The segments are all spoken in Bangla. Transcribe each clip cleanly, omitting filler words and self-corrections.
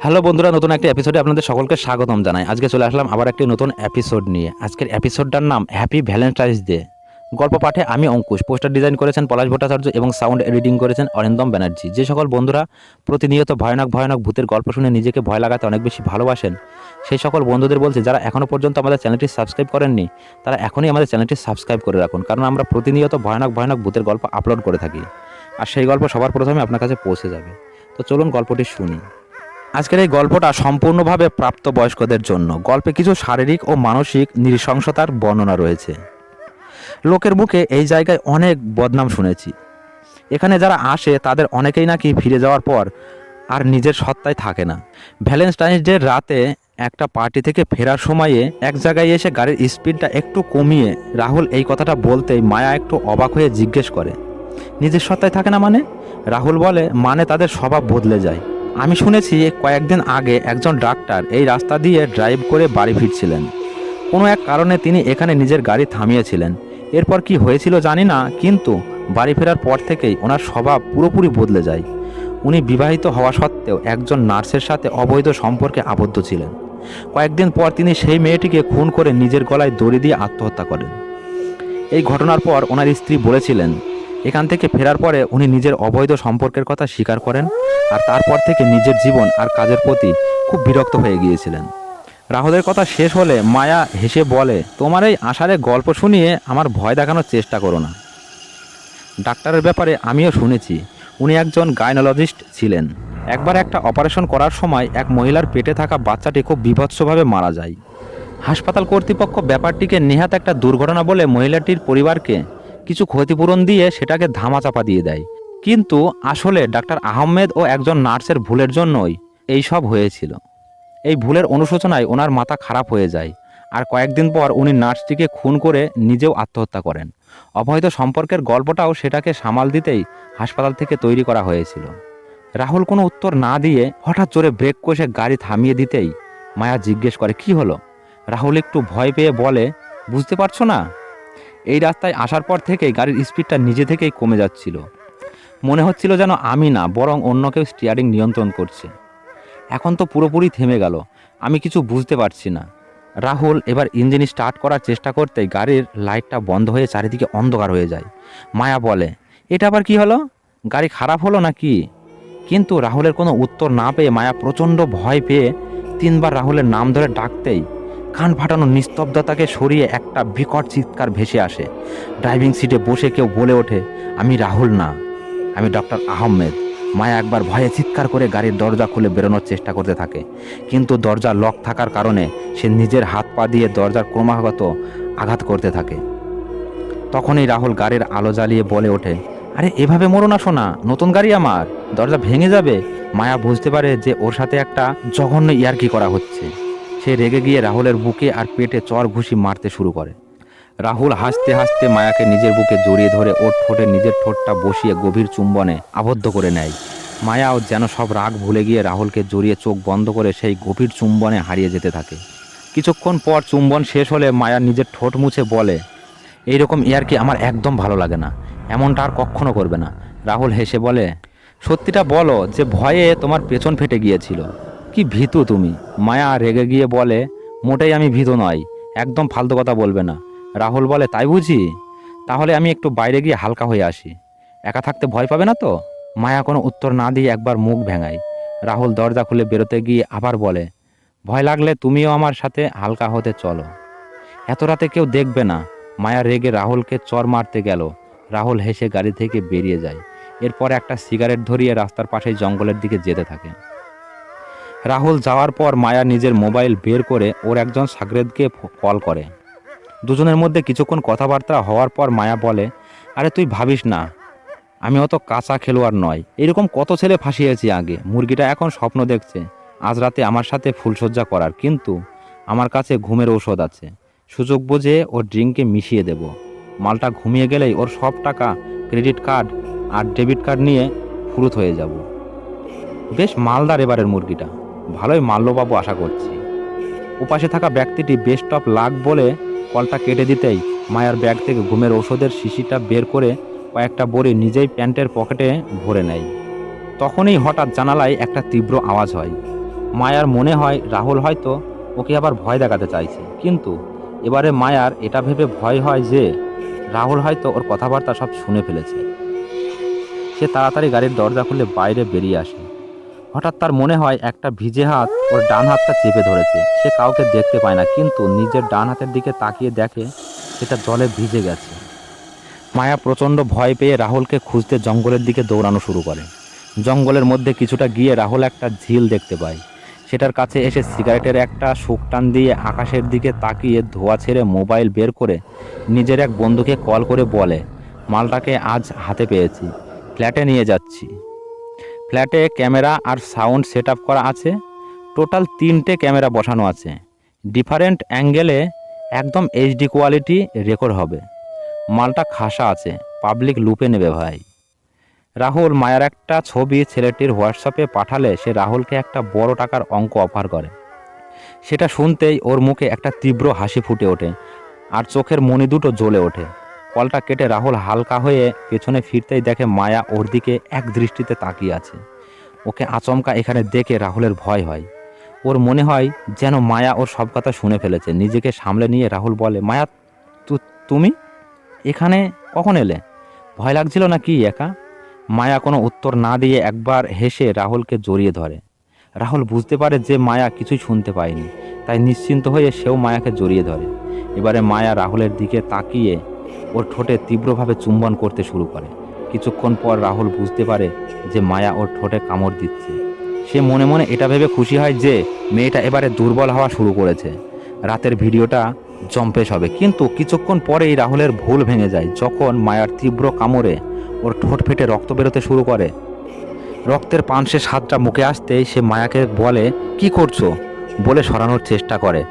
হ্যালো বন্ধুরা, নতুন একটা এপিসোডে আপনাদের সকলকে স্বাগতম জানাই। আজকে চলে আসলাম আবার একটি নতুন এপিসোড নিয়ে। আজকের এপিসোডটার নাম হ্যাপি ভ্যালেন্টাইন্স ডে। গল্প পাঠে আমি অঙ্কুশ, পোস্টার ডিজাইন করেছেন পলাশ ভট্টাচার্য এবং সাউন্ড এডিটিং করেছেন অরিন্দম ব্যানার্জি। যে সকল বন্ধুরা প্রতিনিয়ত ভয়ানক ভয়ানক ভূতের গল্প শুনে নিজেকে ভয় লাগাতে অনেক বেশি ভালোবাসেন, সেই সকল বন্ধুদের বলছি যারা এখনও পর্যন্ত আমাদের চ্যানেলটি সাবস্ক্রাইব করেননি তারা এখনই আমাদের চ্যানেলটি সাবস্ক্রাইব করে রাখুন, কারণ আমরা প্রতিনিয়ত ভয়ানক ভয়ানক ভূতের গল্প আপলোড করে থাকি আর সেই গল্প সবার প্রথমে আপনার কাছে পৌঁছে যাবে। তো চলুন গল্পটি শুনি। আজকের এই গল্পটা সম্পূর্ণভাবে প্রাপ্তবয়স্কদের জন্য। গল্পে কিছু শারীরিক ও মানসিক নৃশংসতার বর্ণনা রয়েছে। লোকের মুখে এই জায়গায় অনেক বদনাম শুনেছি। এখানে যারা আসে তাদের অনেকেই নাকি ফিরে যাওয়ার পর আর নিজের সত্তায় থাকে না। ভ্যালেন্টাইন্স ডে রাতে একটা পার্টি থেকে ফেরার সময়ে এক জায়গায় এসে গাড়ির স্পিডটা একটু কমিয়ে রাহুল এই কথাটা বলতেই মায়া একটু অবাক হয়ে জিজ্ঞেস করে, নিজের সত্তায় থাকে না মানে? রাহুল বলে, মানে তাদের স্বভাব বদলে যায়। আমি শুনেছি কয়েকদিন আগে একজন ডাক্তার এই রাস্তা দিয়ে ড্রাইভ করে বাড়ি ফিরছিলেন। কোনো এক কারণে তিনি এখানে নিজের গাড়ি থামিয়েছিলেন। এরপর কি হয়েছিল জানি না, কিন্তু বাড়ি ফেরার পর থেকেই ওনার স্বভাব পুরোপুরি বদলে যায়। উনি বিবাহিত হওয়া সত্ত্বেও একজন নার্সের সাথে অবৈধ সম্পর্কে আবদ্ধ ছিলেন। কয়েকদিন পর তিনি সেই মেয়েটিকে খুন করে নিজের গলায় দড়ি দিয়ে আত্মহত্যা করেন। এই ঘটনার পর ওনার স্ত্রী বলেছিলেন, এখান থেকে ফেরার পরে উনি নিজের অবৈধ সম্পর্কের কথা স্বীকার করেন আর তারপর থেকে নিজের জীবন আর কাজের প্রতি খুব বিরক্ত হয়ে গিয়েছিলেন। রাহুলের কথা শেষ হলে মায়া হেসে বলে, তোমার এই আষাঢ়ে গল্প শুনিয়ে আমার ভয় দেখানোর চেষ্টা করো না। ডাক্তারের ব্যাপারে আমিও শুনেছি, উনি একজন গাইনোলজিস্ট ছিলেন। একবার একটা অপারেশন করার সময় এক মহিলার পেটে থাকা বাচ্চাটি খুব বীভৎসভাবে মারা যায়। হাসপাতাল কর্তৃপক্ষ ব্যাপারটিকে নেহাত একটা দুর্ঘটনা বলে মহিলাটির পরিবারকে কিছু ক্ষতিপূরণ দিয়ে সেটাকে ধামাচাপা দিয়ে দেয়। কিন্তু আসলে ডাক্তার আহমেদ ও একজন নার্সের ভুলের জন্যই এই সব হয়েছিল। এই ভুলের অনুশোচনায় ওনার মাথা খারাপ হয়ে যায় আর কয়েকদিন পর উনি নার্সটিকে খুন করে নিজেও আত্মহত্যা করেন। অবৈধ সম্পর্কের গল্পটাও সেটাকে সামাল দিতেই হাসপাতাল থেকে তৈরি করা হয়েছিল। রাহুল কোনো উত্তর না দিয়ে হঠাৎ জোরে ব্রেক কষে গাড়ি থামিয়ে দিতেই মায়া জিজ্ঞেস করে, কি হলো? রাহুল একটু ভয় পেয়ে বলে, বুঝতে পারছো না? এই রাস্তায় আসার পর থেকেই গাড়ির স্পিডটা নিজে থেকেই কমে যাচ্ছিল। মনে হচ্ছিল যেন আমি না, বরং অন্য কেউ স্টিয়ারিং নিয়ন্ত্রণ করছে। এখন তো পুরোপুরি থেমে গেল, আমি কিছু বুঝতে পারছি না। রাহুল এবার ইঞ্জিন স্টার্ট করার চেষ্টা করতেই গাড়ির লাইটটা বন্ধ হয়ে চারিদিকে অন্ধকার হয়ে যায়। মায়া বলে, এটা আবার কি হলো? গাড়ি খারাপ হলো নাকি? কিন্তু রাহুলের কোনো উত্তর না পেয়ে মায়া প্রচণ্ড ভয় পেয়ে 3বার রাহুলের নাম ধরে ডাকতেই কান ফাটানো নিস্তব্ধতাকে সরিয়ে একটা বিকট চিৎকার ভেসে আসে। ড্রাইভিং সিটে বসে কেউ বলে ওঠে, আমি রাহুল না, আমি ডক্টর আহমেদ। মায়া একবার ভয়ে চিৎকার করে গাড়ির দরজা খুলে বেরোনোর চেষ্টা করতে থাকে, কিন্তু দরজা লক থাকার কারণে সে নিজের হাত পা দিয়ে দরজার ক্রমাগত আঘাত করতে থাকে। তখনই রাহুল গাড়ির আলো জ্বালিয়ে বলে ওঠে, আরে এভাবে মরো না সোনা, নতুন গাড়ি আমার, দরজা ভেঙে যাবে। মায়া বুঝতে পারে যে ওর সাথে একটা জঘন্য ইয়ার্কি করা হচ্ছে। সে রেগে গিয়ে রাহুলের বুকে আর পেটে চর ঘুষি মারতে শুরু করে। রাহুল হাসতে হাসতে মায়াকে নিজের বুকে জড়িয়ে ধরে ওর ঠোঁটে নিজের ঠোঁটটা বসিয়ে গভীর চুম্বনে আবদ্ধ করে নেয়। মায়াও যেন সব রাগ ভুলে গিয়ে রাহুলকে জড়িয়ে চোখ বন্ধ করে সেই গভীর চুম্বনে হারিয়ে যেতে থাকে। কিছুক্ষণ পর চুম্বন শেষ হলে মায়া নিজের ঠোঁট মুছে বলে, এইরকম ইয়ার্কি আমার একদম ভালো লাগে না, এমনটা আর কখনো করবে না। রাহুল হেসে বলে, সত্যিটা বলো যে ভয়ে তোমার পেছন ফেটে গিয়েছিল। কি ভীতু তুমি? মায়া রেগে গিয়ে বলে, মোটেই আমি ভীতু নয়, একদম ফালতু কথা বলবে না। রাহুল বলে, তাই বুঝি? তাহলে আমি একটু বাইরে গিয়ে হালকা হয়ে আসি, একা থাকতে ভয় পাবে না তো? মায়া কোনো উত্তর না দিয়ে একবার মুখ ভেঙায়। রাহুল দরজা খুলে বেরোতে গিয়ে আবার বলে, ভয় লাগলে তুমিও আমার সাথে হালকা হতে চলো, এত রাতে কেউ দেখবে না। মায়া রেগে রাহুলকে চর মারতে গেল। রাহুল হেসে গাড়ি থেকে বেরিয়ে যায়। এরপর একটা সিগারেট ধরিয়ে রাস্তার পাশেই জঙ্গলের দিকে যেতে থাকে। রাহুল যাওয়ার পর মায়া নিজের মোবাইল বের করে ওর একজন সাগরেদকে কল করে। দুজনের মধ্যে কিছুক্ষণ কথাবার্তা হওয়ার পর মায়া বলে, আরে তুই ভাবিস না, আমি অত কাঁচা খেলোয়াড় নয়, এরকম কত ছেলে ফাঁসিয়েছি আগে। মুরগিটা এখন স্বপ্ন দেখছে আজ রাতে আমার সাথে ফুলসজ্জা করার, কিন্তু আমার কাছে ঘুমের ঔষধ আছে। সুযোগ বুঝে ওর ড্রিঙ্কে মিশিয়ে দেব। মালটা ঘুমিয়ে গেলেই ওর সব টাকা, ক্রেডিট কার্ড আর ডেবিট কার্ড নিয়ে ফুরুত হয়ে যাব। বেশ মালদার এবারের মুরগিটা, ভালোই মাল্য পাবো আশা করছি। উপাসে থাকা ব্যক্তিটি বেস্ট অফ লাক বলে কলটা কেটে দিতেই মায়ার ব্যাগ থেকে ঘুমের ওষুধের শিশিটা বের করে কয়েকটা বড়ি নিজেই প্যান্টের পকেটে ভরে নেয়। তখনই হঠাৎ জানালায় একটা তীব্র আওয়াজ হয়। মায়ার মনে হয় রাহুল হয়তো ওকে আবার ভয় দেখাতে চাইছে, কিন্তু এবারে মায়ার এটা ভেবে ভয় হয় যে রাহুল হয়তো ওর কথাবার্তা সব শুনে ফেলেছে। সে তাড়াতাড়ি গাড়ির দরজা খুলে বাইরে বেরিয়ে আসে। হঠাৎ তার মনে হয় একটা ভিজে হাত ওর ডান হাতটা চেপে ধরেছে। সে কাউকে দেখতে পায় না, কিন্তু নিজের ডান হাতের দিকে তাকিয়ে দেখে সেটা জলে ভিজে গেছে। মায়া প্রচণ্ড ভয় পেয়ে রাহুলকে খুঁজতে জঙ্গলের দিকে দৌড়ানো শুরু করে। জঙ্গলের মধ্যে কিছুটা গিয়ে রাহুল একটা ঝিল দেখতে পায়। সেটার কাছে এসে সিগারেটের একটা শুকটান দিয়ে আকাশের দিকে তাকিয়ে ধোঁয়া ছেড়ে মোবাইল বের করে নিজের এক বন্ধুকে কল করে বলে, মালটাকে আজ হাতে পেয়েছি, ফ্ল্যাটে নিয়ে যাচ্ছি। ফ্ল্যাটে ক্যামেরা আর সাউন্ড সেট আপ করা আছে। টোটাল 3টে ক্যামেরা বসানো আছে। ডিফারেন্ট অ্যাঙ্গেলে একদম এইচডি কোয়ালিটি রেকর্ড হবে। মালটা খাসা আছে, পাবলিক লুপে নেবে ভাই। রাহুল মায়ের একটা ছবি ছেলেটির হোয়াটসঅ্যাপে পাঠালে সে রাহুলকে একটা বড় টাকার অঙ্ক অফার করে। সেটা শুনতেই ওর মুখে একটা তীব্র হাসি ফুটে ওঠে আর চোখের মণি দুটো জ্বলে ওঠে। কলটা কেটে রাহুল হালকা হয়ে পেছনে ফিরতেই দেখে মায়া ওর দিকে এক দৃষ্টিতে তাকিয়ে আছে। ওকে আচমকা এখানে দেখে রাহুলের ভয় হয়। ওর মনে হয় যেন মায়া ওর সব কথা শুনে ফেলেছে। নিজেকে সামলে নিয়ে রাহুল বলে, মায়া, তুমি এখানে কখন এলে? ভয় লাগছিল না কি একা? মায়া কোনো উত্তর না দিয়ে একবার হেসে রাহুলকে জড়িয়ে ধরে। রাহুল বুঝতে পারে যে মায়া কিছুই শুনতে পায়নি, তাই নিশ্চিন্ত হয়ে সেও মায়াকে জড়িয়ে ধরে। এবারে মায়া রাহুলের দিকে তাকিয়ে ওর ঠোঁটে তীব্রভাবে চুম্বন করতে শুরু করে। কিছুক্ষণ পর রাহুল বুঝতে পারে যে মায়া ওর ঠোঁটে কামড় দিচ্ছে। সে মনে মনে এটা ভেবে খুশি হয় যে মেয়েটা এবারে দুর্বল হওয়া শুরু করেছে। রাতের ভিডিওটা জম্পেশ হবে। কিন্তু কিছুক্ষণ পরেই রাহুলের ভুল ভেঙে যায় যখন মায়ার তীব্র কামড়ে ওর ঠোঁট ফেটে রক্ত বেরোতে শুরু করে। রক্তের পানসে স্বাদটা মুখে আসতেই সে মায়াকে বলে, কি করছো বলে সরানোর চেষ্টা করে,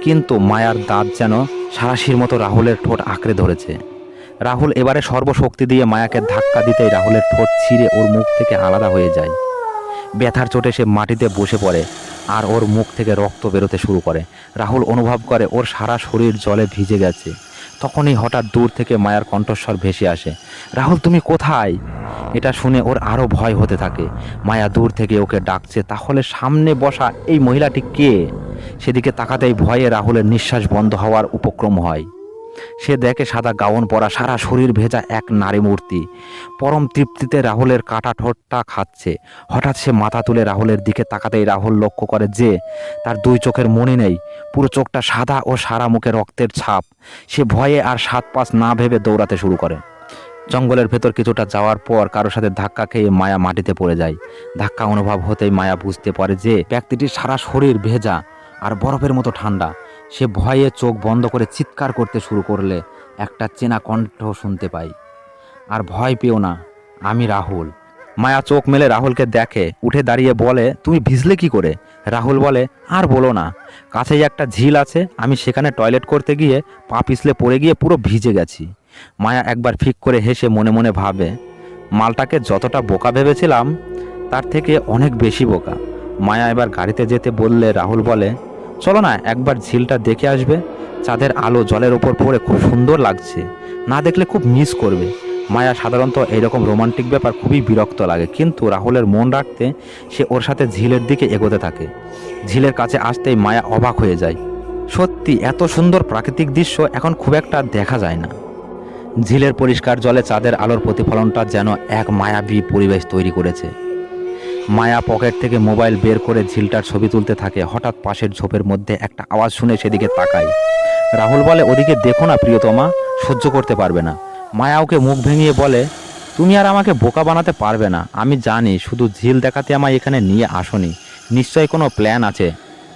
কিন্তু মায়ার দাঁত যেন সারাশির মতো রাহুলের ঠোঁট আঁকড়ে ধরেছে। রাহুল এবারে সর্বশক্তি দিয়ে মায়াকে ধাক্কা দিতেই রাহুলের ঠোঁট ছিঁড়ে ওর মুখ থেকে আলাদা হয়ে যায়। ব্যথার চোটে সে মাটিতে বসে পড়ে আর ওর মুখ থেকে রক্ত বেরোতে শুরু করে। রাহুল অনুভব করে ওর সারা শরীর জলে ভিজে গেছে। তখনই হঠাৎ দূর থেকে মায়ার কণ্ঠস্বর ভেসে আসে, রাহুল তুমি কোথায়? এটা শুনে ওর আরও ভয় হতে থাকে। মায়া দূর থেকে ওকে ডাকছে, তাহলে সামনে বসা এই মহিলাটি কে? সেদিকে তাকাতেই ভয়ে রাহুলের নিঃশ্বাস বন্ধ হওয়ার উপক্রম হয়। সে দেখে সাদা গাউন পরা, সারা শরীর ভেজা এক নারী মূর্তি পরম তৃপ্তিতে রাহুলের কাটা ঠোঁটটা খাচ্ছে। হঠাৎ সে মাথা তুলে রাহুলের দিকে তাকাতেই রাহুল লক্ষ্য করে যে তার 2 চোখের মণি নেই, পুরো চোখটা সাদা ও সারা মুখে রক্তের ছাপ। সে ভয়ে আর 7-5 না ভেবে দৌড়াতে শুরু করে। জঙ্গলের ভেতর কিছুটা যাওয়ার পর কারোর সাথে ধাক্কা খেয়ে মায়া মাটিতে পড়ে যায়। ধাক্কা অনুভব হতেই মায়া বুঝতে পারে যে ব্যক্তিটির সারা শরীর ভেজা আর বরফের মতো ঠান্ডা। সে ভয়ে চোখ বন্ধ করে চিৎকার করতে শুরু করলে একটা চেনা কণ্ঠ শুনতে পাই, আর ভয় পেও না, আমি রাহুল। মায়া চোখ মেলে রাহুলকে দেখে, উঠে দাঁড়িয়ে বলে, তুমি ভিজলে কি করে? রাহুল বলে, আর বলো না, কাছেই একটা ঝিল আছে, আমি সেখানে টয়লেট করতে গিয়ে পা পিছলে পড়ে গিয়ে পুরো ভিজে গেছি। মায়া একবার ফিক করে হেসে মনে মনে ভাবে, মালটাকে যতটা বোকা ভেবেছিলাম তার থেকে অনেক বেশি বোকা। মায়া এবার গাড়িতে যেতে বললে রাহুল বলে, চলো না একবার ঝিলটা দেখে আসবে, চাঁদের আলো জলের ওপর পড়ে খুব সুন্দর লাগছে, না দেখলে খুব মিস করবে। মায়া সাধারণত এইরকম রোমান্টিক ব্যাপার খুবই বিরক্ত লাগে, কিন্তু রাহুলের মন রাখতে সে ওর সাথে ঝিলের দিকে এগোতে থাকে। ঝিলের কাছে আসতেই মায়া অবাক হয়ে যায়। সত্যি এত সুন্দর প্রাকৃতিক দৃশ্য এখন খুব একটা দেখা যায় না। ঝিলের পরিষ্কার জলে চাঁদের আলোর প্রতিফলনটা যেন এক মায়াবী পরিবেশ তৈরি করেছে। মায়া পকেট থেকে মোবাইল বের করে ঝিলটার ছবি তুলতে থাকে। হঠাৎ পাশের ঝোপের মধ্যে একটা আওয়াজ শুনে সেদিকে তাকায়। রাহুল বলে, ওদিকে দেখো না প্রিয়তমা, সহ্য করতে পারবে না। মায়া ওকে মুখ ভেঙিয়ে বলে, তুমি আর আমাকে বোকা বানাতে পারবে না। আমি জানি শুধু ঝিল দেখাতে আমায় এখানে নিয়ে আসোনি, নিশ্চয়ই কোনো প্ল্যান আছে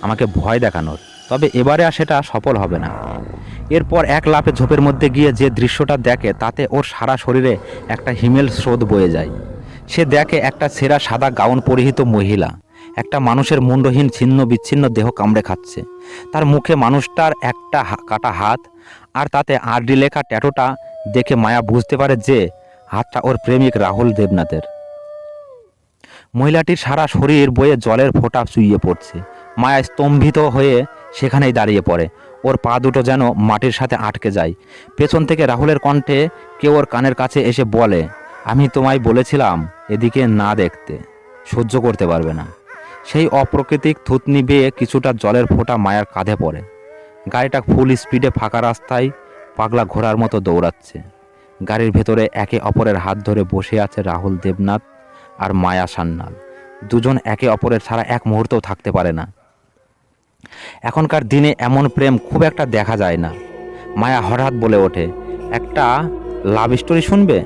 আমাকে ভয় দেখানোর, তবে এবারে আর সেটা সফল হবে না। এরপর এক লাফে ঝোপের মধ্যে গিয়ে যে দৃশ্যটা দেখে তাতে ওর সারা শরীরে একটা হিমেল স্রোত বয়ে যায়। সে দেখে একটা ছেঁড়া সাদা গাউন পরিহিত মহিলা একটা মানুষের মুন্ডহীন ছিন্ন বিচ্ছিন্ন দেহ কামড়ে খাচ্ছে। তার মুখে মানুষটার একটা কাটা হাত, আর তাতে আরডি লেখা ট্যাটুটা দেখে মায়া বুঝতে পারে যে হাতটা ওর প্রেমিক রাহুল দেবনাথের। মহিলাটির সারা শরীর বয়ে জলের ফোঁটা চুইয়ে পড়ছে। মায়া স্তম্ভিত হয়ে সেখানেই দাঁড়িয়ে পড়ে। ওর পা দুটো যেন মাটির সাথে আটকে যায়। পেছন থেকে রাহুলের কণ্ঠে কেউ ওর কানের কাছে এসে বলে, আমি তোমায় বলেছিলাম এদিকে না দেখতে, সহ্য করতে পারবে না। সেই অপ্রাকৃতিক থুতনি বেয়ে কিছুটা জলের ফোঁটা মায়ার কাঁধে পড়ে। গাড়িটা ফুল স্পিডে ফাঁকা রাস্তায় পাগলা ঘোড়ার মতো দৌড়াচ্ছে। গাড়ির ভেতরে একে অপরের হাত ধরে বসে আছে রাহুল দেবনাথ আর মায়া সান্যাল। দুজন একে অপরের ছাড়া এক মুহূর্তও থাকতে পারে না। এখনকার দিনে এমন প্রেম খুব একটা দেখা যায় না। মায়া হঠাৎ বলে ওঠে, একটা লাভ স্টোরি শুনবে?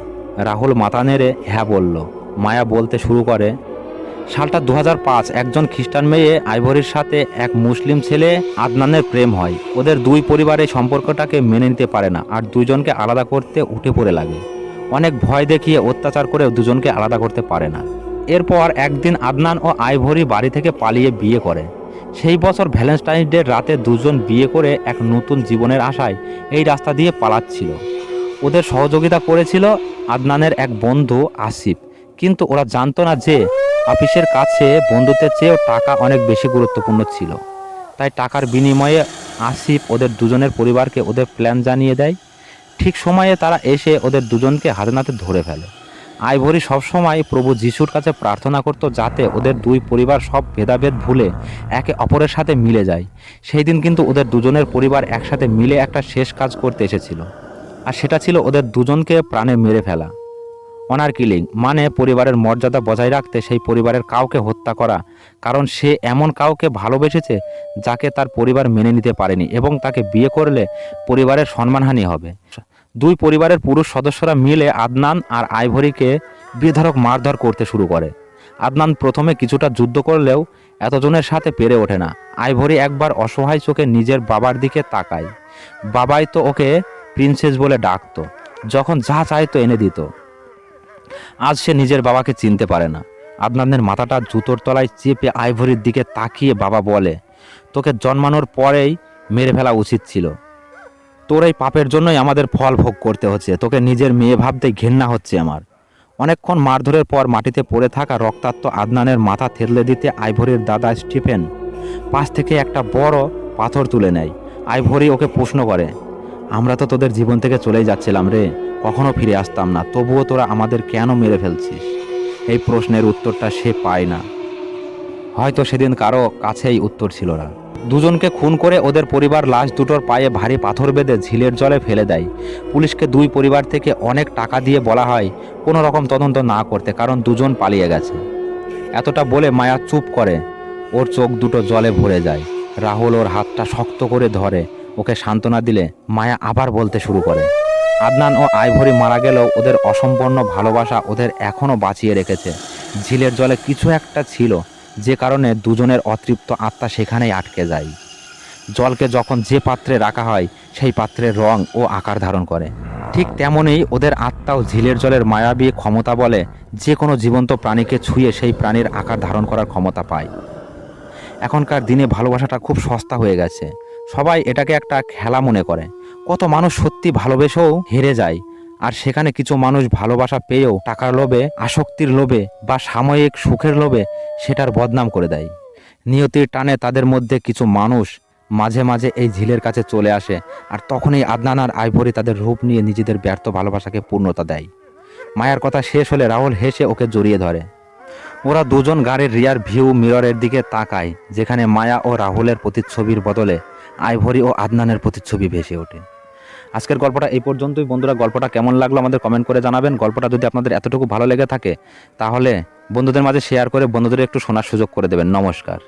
রাহুল মাথা নেড়ে হ্যাঁ বলল। মায়া বলতে শুরু করে, সালটা 2005। একজন খ্রিস্টান মেয়ে আইভরির সাথে এক মুসলিম ছেলে আদনানের প্রেম হয়। ওদের দুই পরিবার এই সম্পর্কটাকে মেনে নিতে পারে না আর দুজনকে আলাদা করতে উঠে পড়ে লাগে। অনেক ভয় দেখিয়ে অত্যাচার করেও দুজনকে আলাদা করতে পারে না। এরপর একদিন আদনান ও আইভরি বাড়ি থেকে পালিয়ে বিয়ে করে। সেই বছর ভ্যালেন্টাইন্স ডে রাতে দুজন বিয়ে করে এক নতুন জীবনের আশায় এই রাস্তা দিয়ে পালাচ্ছিল। ওদের সহযোগিতা করেছিল আদনানের এক বন্ধু আসিফ, কিন্তু ওরা জানতো না যে অফিসের কাছে বন্ধুত্বের চেয়েও টাকা অনেক বেশি গুরুত্বপূর্ণ ছিল। তাই টাকার বিনিময়ে আসিফ ওদের দুজনের পরিবারকে ওদের প্ল্যান জানিয়ে দেয়। ঠিক সময়ে তারা এসে ওদের দুজনকে হাতে নাতে ধরে ফেলে। আইভরি সবসময় প্রভু যিশুর কাছে প্রার্থনা করত যাতে ওদের দুই পরিবার সব ভেদাভেদ ভুলে একে অপরের সাথে মিলে যায়। সেই দিন কিন্তু ওদের দুজনের পরিবার একসাথে মিলে একটা শেষ কাজ করতে এসেছিল, আর সেটা ছিল ওদের দুজনকে প্রাণে মেরে ফেলা। অনার কিলিং মানে পরিবারের মর্যাদা বজায় রাখতে সেই পরিবারের কাউকে হত্যা করা, কারণ সে এমন কাউকে ভালোবেসেছে যাকে তার পরিবার মেনে নিতে পারেনি এবং তাকে বিয়ে করলে পরিবারের সম্মানহানি হবে। দুই পরিবারের পুরুষ সদস্যরা মিলে আদনান আর আইভরিকে বেধড়ক মারধর করতে শুরু করে। আদনান প্রথমে কিছুটা যুদ্ধ করলেও এতজনের সাথে পেরে ওঠে না। আইভরি একবার অসহায় চোখে নিজের বাবার দিকে তাকায়। বাবাই তো ওকে প্রিন্সেস বলে ডাকতো, যখন যা চাইতো এনে দিত। আজ সে নিজের বাবাকে চিনতে পারে না। আদনানের মাথাটা জুতোর তলায় চেপে আইভরির দিকে তাকিয়ে বাবা বলে, তোকে জন্মানোর পরেই মেরে ফেলা উচিত ছিল। তোর এই পাপের জন্যই আমাদের ফল ভোগ করতে হচ্ছে। তোকে নিজের মেয়ে ভাবতেই ঘেন্না হচ্ছে আমার। অনেকক্ষণ মারধরের পর মাটিতে পড়ে থাকা রক্তাক্ত আদনানের মাথা থেতলে দিতে আইভরির দাদা স্টিফেন পাশ থেকে একটা বড় পাথর তুলে নেয়। আইভরি ওকে প্রশ্ন করে, আমরা তো তোদের জীবন থেকে চলেই যাচ্ছিলাম রে, কখনো ফিরে আসতাম না, তবুও তোরা আমাদের কেন মেরে ফেলছিস? এই প্রশ্নের উত্তরটা সে পায় না। হয়তো সেদিন কারো কাছেই উত্তর ছিল না। দুজনকে খুন করে ওদের পরিবার লাশ দুটোর পায়ে ভারী পাথর বেঁধে ঝিলের জলে ফেলে দেয়। পুলিশকে দুই পরিবার থেকে অনেক টাকা দিয়ে বলা হয় কোনো রকম তদন্ত না করতে, কারণ দুজন পালিয়ে গেছে। এতটা বলে মায়া চুপ করে। ওর চোখ দুটো জলে ভরে যায়। রাহুল ওর হাতটা শক্ত করে ধরে ওকে সান্ত্বনা দিলে মায়া আবার বলতে শুরু করে, আদনান ও আইভরি মারা গেলেও ওদের অসম্পূর্ণ ভালোবাসা ওদের এখনও বাঁচিয়ে রেখেছে। ঝিলের জলে কিছু একটা ছিল যে কারণে দুজনের অতৃপ্ত আত্মা সেখানেই আটকে যায়। জলকে যখন যে পাত্রে রাখা হয় সেই পাত্রের রং ও আকার ধারণ করে। ঠিক তেমনই ওদের আত্মাও ঝিলের জলের মায়াবী ক্ষমতা বলে যে কোনো জীবন্ত প্রাণীকে ছুঁয়ে সেই প্রাণীর আকার ধারণ করার ক্ষমতা পায়। এখনকার দিনে ভালোবাসাটা খুব সস্তা হয়ে গেছে। সবাই এটাকে একটা খেলা মনে করে। কত মানুষ সত্যি ভালোবেসেও হেরে যায়, আর সেখানে কিছু মানুষ ভালোবাসা পেয়েও টাকার লোভে, আসক্তির লোভে বা সাময়িক সুখের লোভে সেটার বদনাম করে দেয়। নিয়তির টানে তাদের মধ্যে কিছু মানুষ মাঝে মাঝে এই ঝিলের কাছে চলে আসে, আর তখনই আদনান আর আইভরি তাদের রূপ নিয়ে নিজেদের ব্যর্থ ভালোবাসাকে পূর্ণতা দেয়। মায়ার কথা শেষ হলে রাহুল হেসে ওকে জড়িয়ে ধরে। ওরা দুজন গাড়ির রিয়ার ভিউ মিররের দিকে তাকায়, যেখানে মায়া ও রাহুলের প্রতিচ্ছবির বদলে আইভরি ও আদনানের প্রতিচ্ছবি ভেসে ওঠে। আজকের গল্পটা এই পর্যন্তই। বন্ধুরা, গল্পটা কেমন লাগলো আমাদের কমেন্ট করে জানাবেন। গল্পটা যদি আপনাদের এতটুকু ভালো লেগে থাকে তাহলে বন্ধুদের মাঝে শেয়ার করে বন্ধুদের একটু শোনার সুযোগ করে দেবেন। নমস্কার।